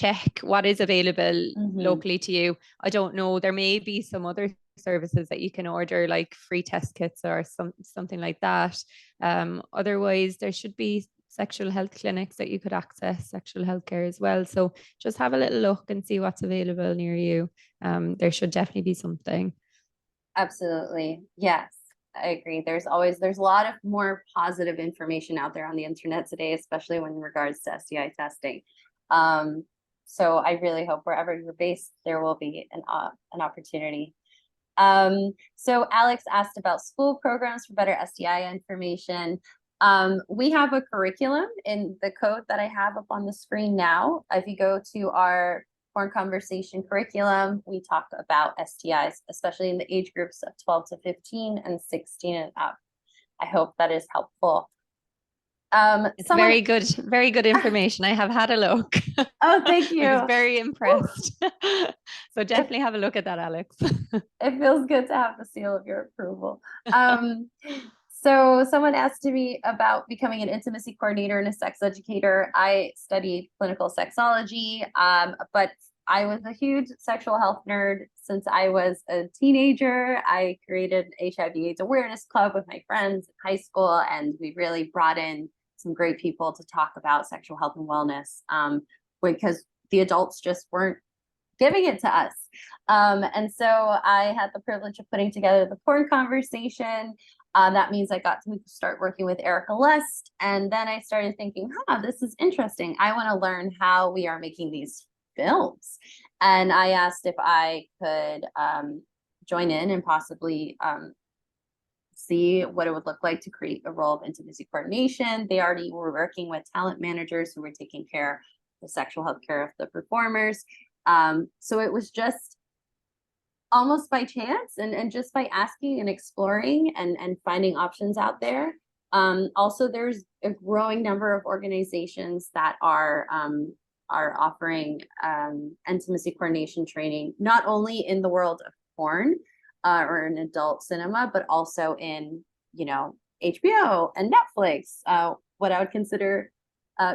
S2: check what is available locally to you. I don't know. There may be some other services that you can order, like free test kits or something like that. Otherwise, there should be sexual health clinics that you could access sexual health care as well. So just have a little look and see what's available near you. There should definitely be something.
S1: Absolutely. Yes. I agree. There's a lot of more positive information out there on the internet today, especially when in regards to STI testing. So I really hope wherever you're based, there will be an opportunity. So Alex asked about school programs for better STI information. We have a curriculum in the code that I have up on the screen now. If you go to our Porn Conversation curriculum, we talk about STIs, especially in the age groups of 12 to 15 and 16 and up. I hope that is helpful.
S2: It's very good information. I have had a look.
S1: Oh, thank you.
S2: I was very impressed. So definitely have a look at that, Alex.
S1: It feels good to have the seal of your approval. So someone asked me about becoming an intimacy coordinator and a sex educator. I studied clinical sexology, but I was a huge sexual health nerd since I was a teenager. I created an HIV/AIDS awareness club with my friends in high school, and we really brought in some great people to talk about sexual health and wellness, because the adults just weren't giving it to us. And so I had the privilege of putting together the Porn Conversation. That means I got to start working with Erica Lest. And then I started thinking, this is interesting. I want to learn how we are making these films. And I asked if I could join in and possibly see what it would look like to create a role of intimacy coordination. They already were working with talent managers who were taking care of the sexual health care of the performers. So it was just almost by chance and just by asking and exploring and finding options out there. Also, there's a growing number of organizations that are offering intimacy coordination training, not only in the world of porn or in adult cinema, but also in, HBO and Netflix, what I would consider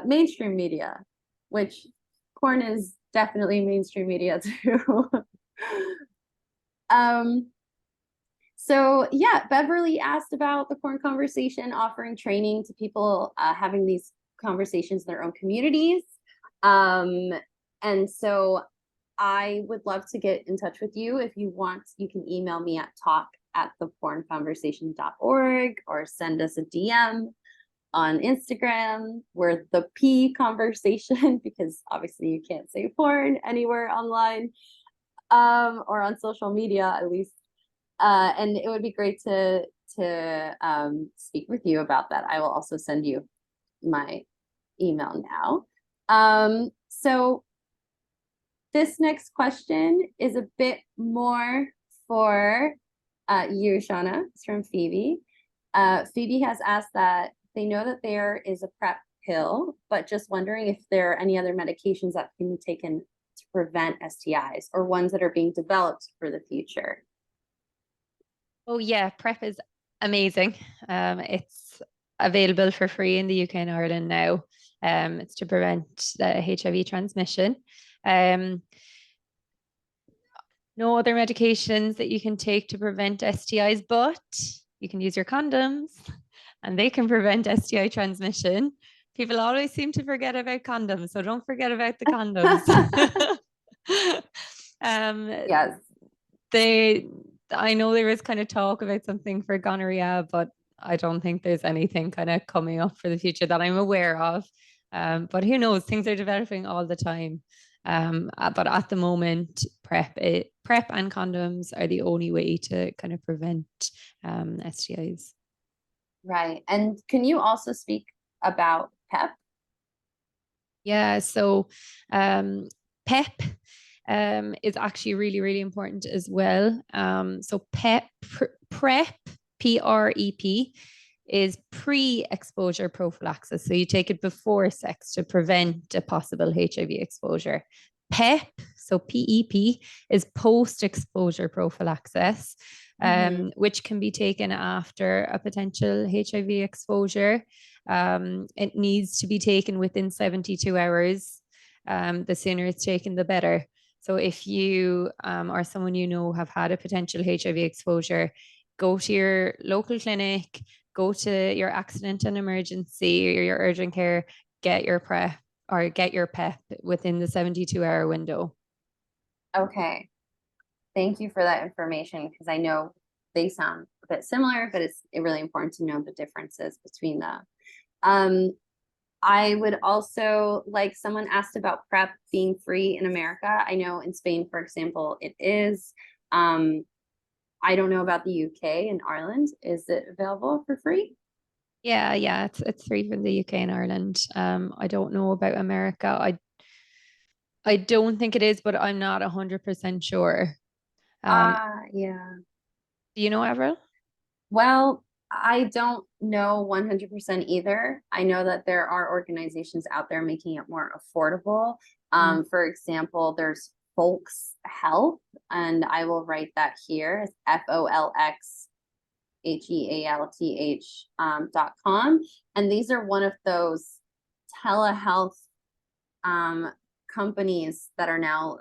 S1: mainstream media, which porn is definitely mainstream media too. So yeah, Beverly asked about the Porn Conversation offering training to people having these conversations in their own communities. And so I would love to get in touch with you. If you want, you can email me at talk@thepornconversation.org or send us a DM on Instagram. We're the P Conversation because obviously you can't say porn anywhere online or on social media at least. And it would be great to speak with you about that. I will also send you my email now. So this next question is a bit more for you, Shauna. It's from Phoebe. Phoebe has asked that they know that there is a PrEP pill, but just wondering if there are any other medications that can be taken to prevent STIs or ones that are being developed for the future.
S2: Oh yeah, PrEP is amazing. It's available for free in the UK and Ireland now. It's to prevent the HIV transmission. No other medications that you can take to prevent STIs, but you can use your condoms and they can prevent STI transmission. People always seem to forget about condoms, so don't forget about the condoms.
S1: Yes.
S2: I know there was kind of talk about something for gonorrhea, but I don't think there's anything kind of coming up for the future that I'm aware of. But who knows? Things are developing all the time. But at the moment, PrEP and condoms are the only way to kind of prevent STIs.
S1: Right. And can you also speak about PEP?
S2: Yeah, so PEP is actually really, really important as well. So PrEP, PrEP, is pre-exposure prophylaxis. So you take it before sex to prevent a possible HIV exposure. PEP, so PEP, is post-exposure prophylaxis, which can be taken after a potential HIV exposure. It needs to be taken within 72 hours. The sooner it's taken, the better. So if you or someone you know have had a potential HIV exposure, go to your local clinic, go to your accident and emergency or your urgent care, get your PrEP or get your PEP within the 72-hour window.
S1: Okay. Thank you for that information because I know they sound a bit similar, but it's really important to know the differences between them. I would also, like, someone asked about PrEP being free in America. I know in Spain, for example, it is. I don't know about the UK and Ireland. Is it available for free?
S2: Yeah, it's free from the UK and Ireland. I don't know about America. I don't think it is, but I'm not 100% sure. Um,
S1: Yeah.
S2: do you know, Avril?
S1: Well, I don't know 100% either. I know that there are organizations out there making it more affordable.
S2: Mm.
S1: For example, there's Folks Health, and I will write that here. It's FOLXHEALTH .com. And these are one of those telehealth companies that are now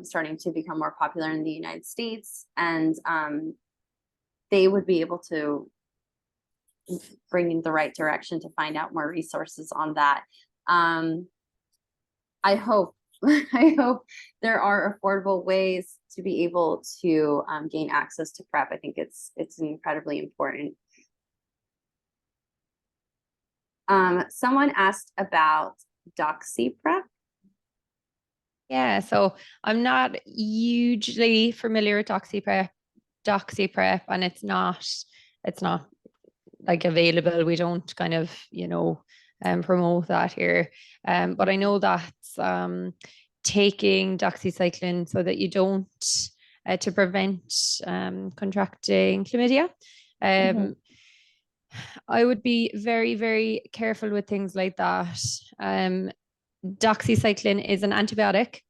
S1: starting to become more popular in the United States. And they would be able to bring in the right direction to find out more resources on that. I hope I hope there are affordable ways to be able to gain access to PrEP. I think it's incredibly important. Someone asked about Doxy PrEP.
S2: Yeah, so I'm not hugely familiar with doxy prep, and it's not like available. We don't kind of, promote that here. But I know that taking doxycycline so that you don't to prevent contracting chlamydia.
S1: Mhm.
S2: I would be very, very careful with things like that. Doxycycline is an antibiotic.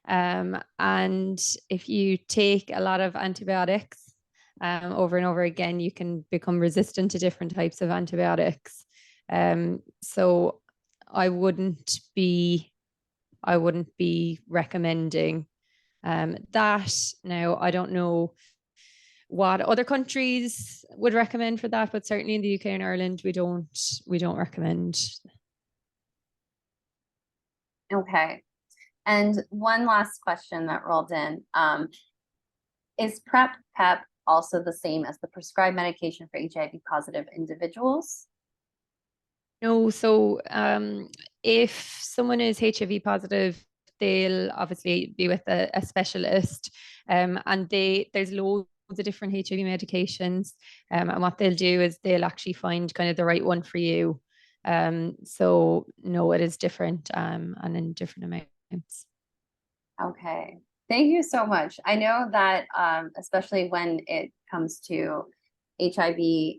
S2: And if you take a lot of antibiotics over and over again, you can become resistant to different types of antibiotics. So I wouldn't be recommending that. Now, I don't know what other countries would recommend for that, but certainly in the UK and Ireland, we don't recommend.
S1: Okay. And one last question that rolled in. Is PrEP PEP also the same as the prescribed medication for HIV positive individuals?
S2: No, so if someone is HIV positive, they'll obviously be with a specialist, and there's loads of different HIV medications, and what they'll do is they'll actually find kind of the right one for you. So no, it is different, and in different amounts.
S1: Okay. Thank you so much. I know that especially when it comes to HIV,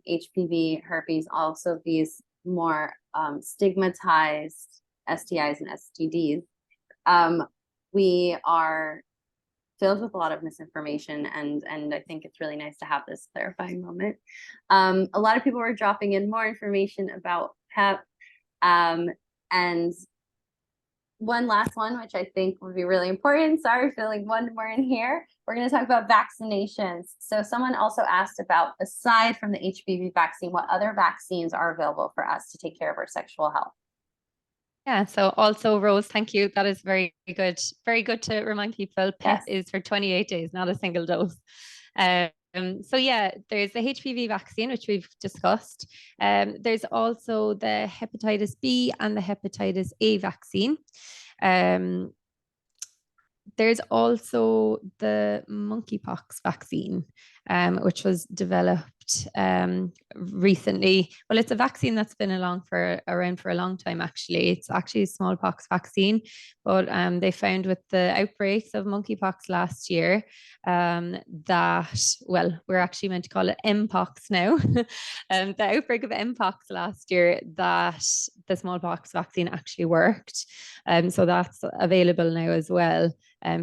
S1: HPV, herpes, also these more stigmatized STIs and STDs, we are filled with a lot of misinformation, and I think it's really nice to have this clarifying moment. A lot of people were dropping in more information about PEP, and one last one, which I think would be really important. Sorry, filling one more in here. We're going to talk about vaccinations. So someone also asked about, aside from the HPV vaccine, what other vaccines are available for us to take care of our sexual health?
S2: Yeah, so also Rose, thank you. That is very good. Very good to remind people. PEP
S1: Yes.
S2: is for 28 days, not a single dose. So yeah, there's the HPV vaccine, which we've discussed. There's also the hepatitis B and the hepatitis A vaccine. Um, there's also the monkeypox vaccine, which was developed recently. Well, it's a vaccine that's been around for a long time, actually. It's actually a smallpox vaccine, but they found with the outbreaks of monkeypox last year that, well, we're actually meant to call it Mpox now. The outbreak of Mpox last year, that the smallpox vaccine actually worked. So that's available now as well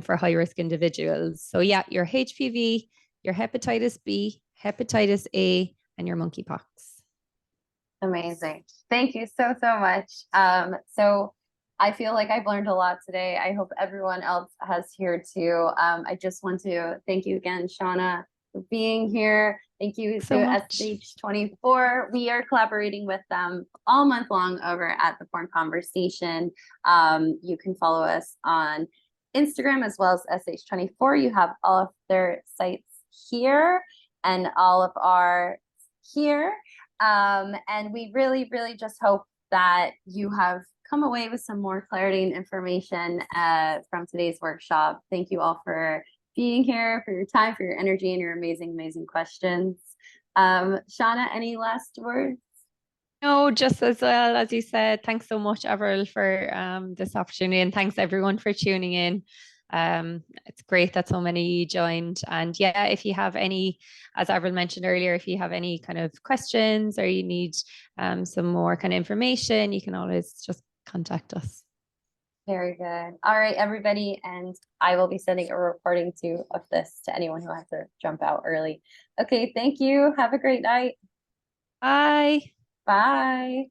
S2: for high risk individuals. So, yeah, your HPV, your hepatitis B, hepatitis A, and your monkeypox.
S1: Amazing. Thank you so, so much. So I feel like I've learned a lot today. I hope everyone else has here too. I just want to thank you again, Shauna, for being here. Thank you
S2: Thanks so
S1: to
S2: much.
S1: SH24. We are collaborating with them all month long over at the Porn Conversation. You can follow us on Instagram as well as SH24. You have all of their sites here. and all of our here. And we really, really just hope that you have come away with some more clarity and information from today's workshop. Thank you all for being here, for your time, for your energy, and your amazing, amazing questions. Shauna, any last words?
S2: No, just as well as you said, thanks so much, Avril, for this opportunity, and thanks everyone for tuning in. It's great that so many joined. And yeah, if you have any, as Avril mentioned earlier, if you have any kind of questions or you need some more kind of information, you can always just contact us.
S1: Very good. All right, everybody. And I will be sending a recording too of this to anyone who has to jump out early. Okay, thank you. Have a great night.
S2: Bye.
S1: Bye.